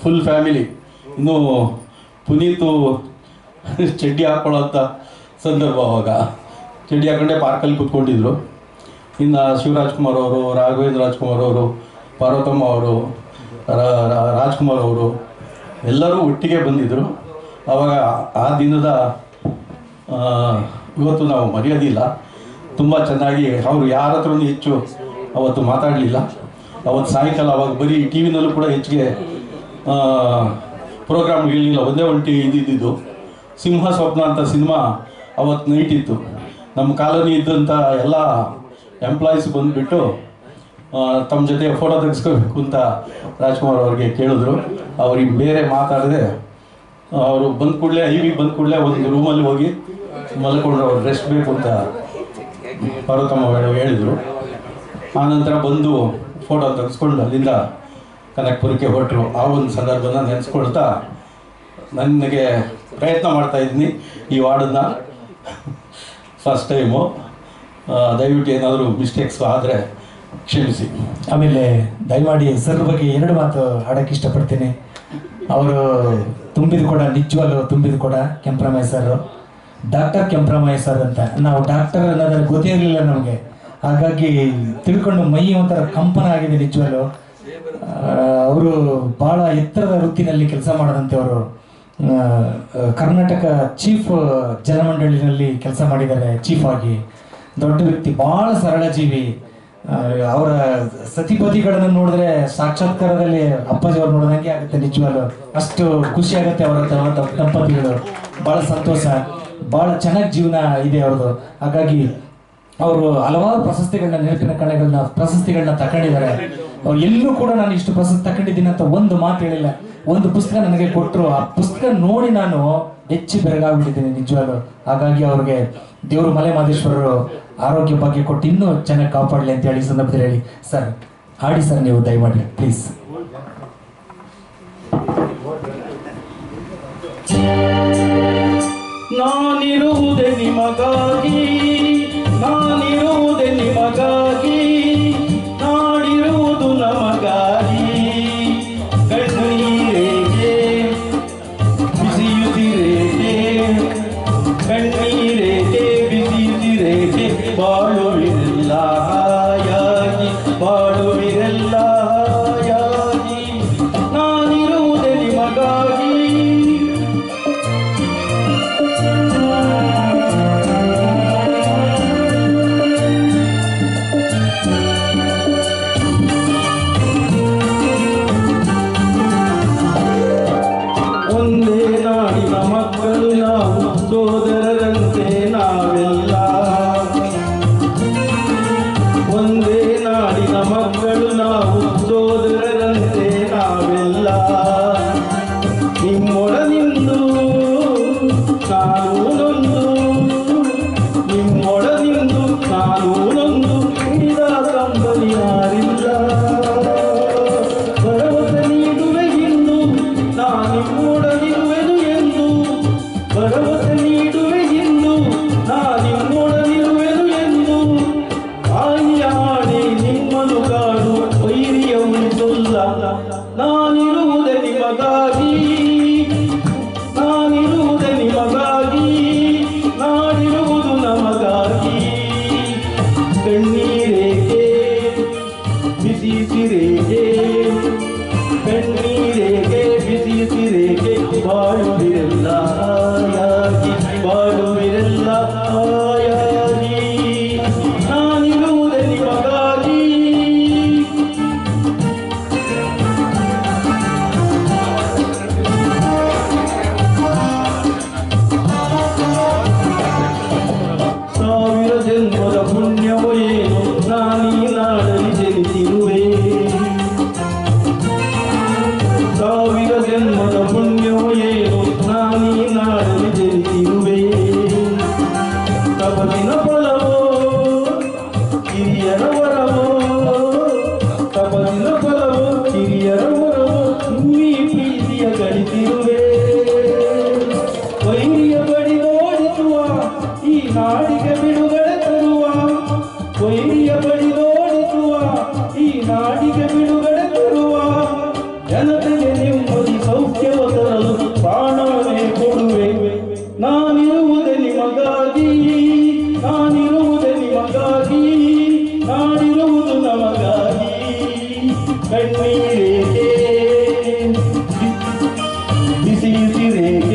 Full family. ಇನ್ನು ಪುನೀತು ಚಡ್ಡಿ ಹಾಕೊಳ್ಳೋಂಥ ಸಂದರ್ಭ. ಅವಾಗ ಚಡ್ಡಿ ಹಾಕೊಂಡೆ ಪಾರ್ಕಲ್ಲಿ ಕೂತ್ಕೊಂಡಿದ್ರು. ಇನ್ನು ಶಿವರಾಜ್ಕುಮಾರ್ ಅವರು, ರಾಘವೇಂದ್ರ ರಾಜ್ಕುಮಾರ್ ಅವರು, ಪಾರ್ವತಮ್ಮ ಅವರು, ರಾಜ್ಕುಮಾರ್ ಅವರು ಎಲ್ಲರೂ ಒಟ್ಟಿಗೆ ಬಂದಿದ್ದರು. ಆವಾಗ ಆ ದಿನದ ಇವತ್ತು ನಾವು ಮರೆಯೋದಿಲ್ಲ. ತುಂಬ ಚೆನ್ನಾಗಿ ಅವರು ಯಾರ ಹತ್ರನೂ ಹೆಚ್ಚು ಅವತ್ತು ಮಾತಾಡಲಿಲ್ಲ. ಅವತ್ತು ಸಾಯಂಕಾಲ ಅವಾಗ ಬರೀ ಟಿ ವಿನಲ್ಲೂ ಕೂಡ ಹೆಚ್ಚಿಗೆ ಪ್ರೋಗ್ರಾಮ್ಗಳಿಲ್ಲ. ಒಂದೇ ಒಂದು ಇದ್ದಿದ್ದು ಸಿಂಹ ಸ್ವಪ್ನ ಅಂತ ಸಿನಿಮಾ ಅವತ್ತು ನೈಟ್ ಇತ್ತು. ನಮ್ಮ ಕಾಲೋನಿ ಇದ್ದಂಥ ಎಲ್ಲ ಎಂಪ್ಲಾಯೀಸ್ ಬಂದುಬಿಟ್ಟು ತಮ್ಮ ಜೊತೆ ಫೋಟೋ ತೆಗೆಸ್ಕೋಬೇಕು ಅಂತ ರಾಜ್ಕುಮಾರ್ ಅವ್ರಿಗೆ ಕೇಳಿದ್ರು. ಅವ್ರಿಗೆ ಬೇರೆ ಮಾತಾಡದೆ ಅವರು ಬಂದ ಕೂಡಲೇ ಬಂದ ಕೂಡಲೇ ಒಂದು ರೂಮಲ್ಲಿ ಹೋಗಿ ಮಲ್ಕೊಂಡ್ರು. ಅವ್ರು ರೆಸ್ಟ್ ಬೇಕು ಅಂತ ಪಾರ್ವತಮ್ಮ ಹೇಳಿದರು. ಆನಂತರ ಬಂದು ಫೋಟೋ ತೆಗೆಸ್ಕೊಂಡು ಅಲ್ಲಿಂದ ಕನಕಪುರಕ್ಕೆ ಹೊರಟರು. ಆ ಒಂದು ಸಂದರ್ಭನ ನೆನೆಸ್ಕೊಳ್ತಾ ನನಗೆ ಪ್ರಯತ್ನ ಮಾಡ್ತಾಯಿದ್ದೀನಿ ಈ ವಾರ್ಡನ್ನು ಫಸ್ಟ್ ಟೈಮು. ದಯವಿಟ್ಟು ಏನಾದರೂ ಮಿಸ್ಟೇಕ್ಸ್ ಆದರೆ ಕ್ಷಮಿಸಿ. ಆಮೇಲೆ ದಯಮಾಡಿ ಸರ್ ಬಗ್ಗೆ 2 ಮಾತು ಆಡೋಕ್ಕೆ ಇಷ್ಟಪಡ್ತೀನಿ. ಅವರು ತುಂಬಿದ ಕೂಡ ನಿಜವಾಗ್ಲೂ ತುಂಬಿದ ಕೂಡ ಕೆಂಪ್ರಮಯ್ಯ ಸರ್, ಡಾಕ್ಟರ್ ಕೆಂಪ್ರಮಯ್ಯ ಸರ್ ಅಂತ. ನಾವು ಡಾಕ್ಟರ್ ಅನ್ನೋದನ್ನು ಗೊತ್ತೇ ಇರಲಿಲ್ಲ ನಮಗೆ. ಹಾಗಾಗಿ ತಿಳ್ಕೊಂಡು ಮೈ ಒಂಥರ ಕಂಪನ ಆಗಿದೆ ನಿಜವಾಗ್ಲೂ. ಅವರು ಭಾಳ ಎತ್ತರದ ವೃತ್ತಿನಲ್ಲಿ ಕೆಲಸ ಮಾಡದಂತೆ ಅವರು ಕರ್ನಾಟಕ ಚೀಫ್ ಜಲಮಂಡಳಿನಲ್ಲಿ ಕೆಲಸ ಮಾಡಿದ್ದಾರೆ ಚೀಫ್ ಆಗಿ. ದೊಡ್ಡ ವ್ಯಕ್ತಿ, ಭಾಳ ಸರಳ ಜೀವಿ. ಅವರ ಸತಿಪತಿಗಳನ್ನು ನೋಡಿದ್ರೆ ಸಾಕ್ಷಾತ್ಕಾರದಲ್ಲಿ ಅಪ್ಪಾಜಿಯವ್ರು ನೋಡಿದಂಗೆ ಆಗುತ್ತೆ ನಿಜವಾಗ್ಲೂ. ಅಷ್ಟು ಖುಷಿ ಆಗುತ್ತೆ ಅವರ ದಂಪತಿಗಳು. ಭಾಳ ಸಂತೋಷ, ಭಾಳ ಚೆನ್ನಾಗಿ ಜೀವನ ಇದೆ ಅವ್ರದ್ದು. ಹಾಗಾಗಿ ಅವರು ಹಲವಾರು ನೆನಪಿನ ಪ್ರಶಸ್ತಿಗಳನ್ನ ತಗೊಂಡಿದ್ದಾರೆ. ಅವ್ರು ಎಲ್ಲೂ ಕೂಡ ನಾನು ಇಷ್ಟು ಪ್ರಶಸ್ತಿ ತಗೊಂಡಿದ್ದೀನಿ ಅಂತ ಒಂದು ಮಾತು ಹೇಳಿಲ್ಲ. ಒಂದು ಪುಸ್ತಕ ನನಗೆ ಕೊಟ್ಟರು, ಆ ಪುಸ್ತಕ ನೋಡಿ ನಾನು ಹೆಚ್ಚು ಬೆರಗಾಗ್ಬಿಟ್ಟಿದ್ದೀನಿ ನಿಜವಾಗ್ಲೂ. ಹಾಗಾಗಿ ಅವ್ರಿಗೆ ದೇವರು ಮಲೆ ಮಹದೇಶ್ವರರು ಆರೋಗ್ಯ ಬಗ್ಗೆ ಕೊಟ್ಟು ಇನ್ನೂ ಚೆನ್ನಾಗಿ ಕಾಪಾಡಲಿ ಅಂತ ಹೇಳಿ ಸಂದರ್ಭದಲ್ಲಿ ಹೇಳಿ. ಸರ್ ಹಾಡಿ ಸರ್, ನೀವು ದಯಮಾಡಿ ಪ್ಲೀಸ್. ನಾನಿರುವುದೇ ನಿಮಗಾಗಿ, ನಾನಿರುವುದೇ ನಿಮಗಾಗಿ, ನಾಡಿರುವುದು ನಮಗಾಗಿ. ಕಣ್ಣೀರೇಕೆ ಬಿಸಿಯುತ್ತಿರೇಕೆ, ಕಣ್ಣೀರೇಕೆ ಬಿಸಿಯುತ್ತಿರೇಕೆ, ಬಾಳುವಿರೆಲ್ಲ ಹಾಯಾಗಿ, ಬಾಳುವಿರೆಲ್ಲ ಹಾಯಾಗಿ. ನಾನಿರುವುದೇ ನಿಮಗಾಗಿ. ಒಂದೇ ನಾಡಿನ ಮಕ್ಕಳು ನಾವು, ಸೋದರರಂತೆ ನಾವೆಲ್ಲ. ಒಂದೇ ನಾಡಿನ ಮಕ್ಕಳು ನಾವು, ಸೋದರರಂತೆ ನಾವೆಲ್ಲ. ನಿಮ್ಮೊಡನಿಂದು ನಾನು ನೊಂದು, ನಿಮ್ಮೊಡನಿಂದು ನಾನು ನೊಂದು, ಇದ ಕಂಬನಿ ಯಾರಿಲ್ಲ. ಭರವಸೆ ನೀಡುವೆ ಇಂದು ನಾನಿಮ್ಮೊಡನಿರುವೆನು ಎಂದು, ಭರವಸೆ ನೀಡುವೆ ಇಂದು ನಾನಿಮ್ಮೊಡನಿರುವೆನು ಎಂದು. ಆಡಿ ನಿಮ್ಮನ್ನು ಕಾಡು ವೈರಿಯ ಉಳಿಸಲ್ಲ. ನಾನಿರುವುದೇ ನಿಮ್ಮ ಉಸಿರೇ